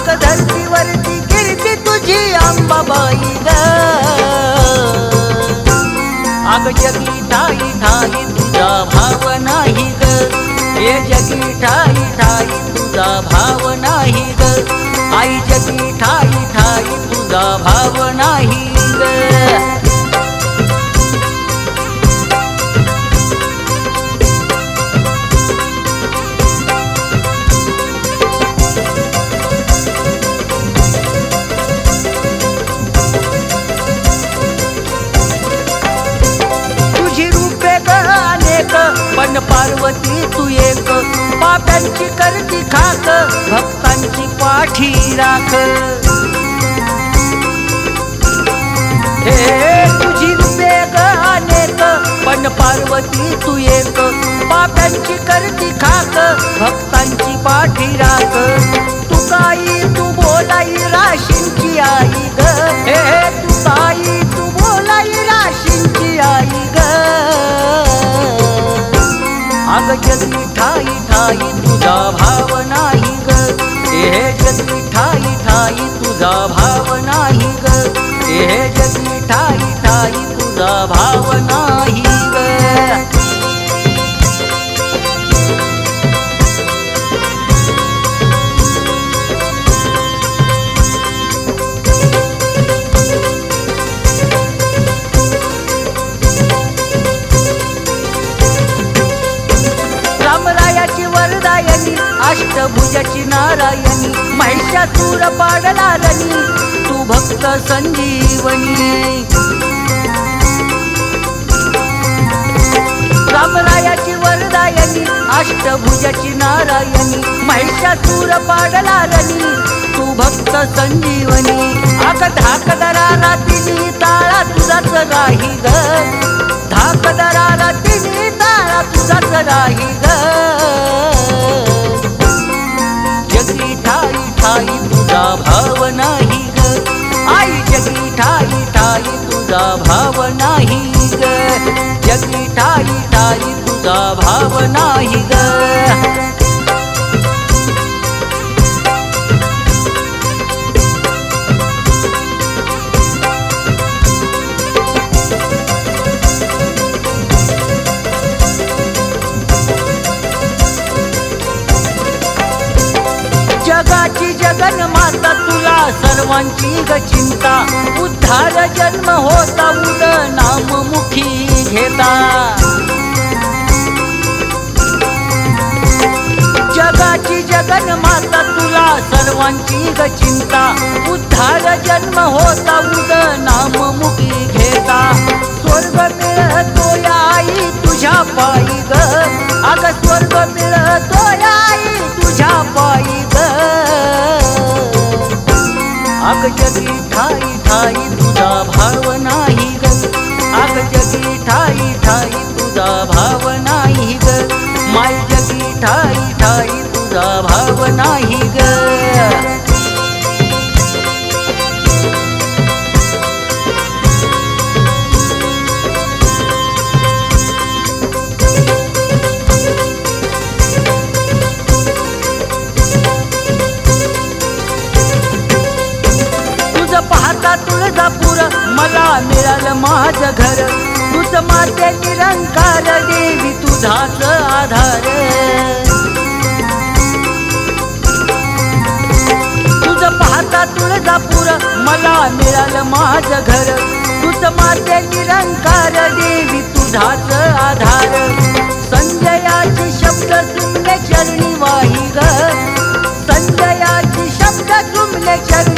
अग धरतीवरती कीर्ती तुझी अंबाबाई ग अग जगी ठाई ठाई तुझा भाव नाही ग हे जगी ठाई ठाई तुझा भाव नाही ग आई जगी ठाई ठाई तुझा भाव नाही ग पण पार्वती तू एक पाप्यांची करती खाक भक्तांची पाठी राख हे तुझी रूपे ग अनेक पण पार्वती तू एक पाप्यांची करती खाक भक्तांची पाठी राख तू काही तू बोलाई राशींची आई ग हे तू काही तू बोलाई राशींची आई ग अग जगी ठाई ठाई तुझा भाव नाही ग हे जगी ठाई ठाई तुझा भाव नाही ग हे जगी ठाई ठाई तुझा भाव नाही ग अष्टभुजाची नारायणी महिषासुर पाडला रणी तू भक्त संजीवनी रामरायाची वरदायनी अष्टभुजाची नारायणी महिषासुर पाडला रणी तू भक्त संजीवनी अग धाक दराला तिनी ताळा तुझाच राही ग धाक दराला तिनी ताळा तुझाच राही ग जगी ठाई ठाई तुझा भाव नाही ग आई जगी ठाई ठाई तुझा भाव नाही ग जगी ठाई ठाई तुझा भाव नाही ग जगाची जगन माता तुला सर्वांची ग चिंता उद्धार जन्म होता उद नाम मुखी घेता जगाची जगन माता तुला सर्वांची ग चिंता उद्धार जन्म होता उद नाम मुखी घेता स्वर्ग मिळतो आई तुझ्या पायी ग अग स्वर्ग मिळतो आई तुझ्या पायी ग अग जगी ठाई ठाई तुझा भाव नाही ग अग जगी ठाई ठाई तुझा भाव नाही ग माय जगी ठाई ठाई तुझा भाव नाही ग पाहता तुळजापूर मला मिळालं माझं घर तुझ माते निरंकार देवी तुझाच आधार तुझ पाहता तुळजापूर मला मिळालं माझं घर तुझ माते निरंकार देवी तुझाच आधार संजयाची शब्द तुमने चरणी वाही ग संजयाची शब्द तुमने चरणी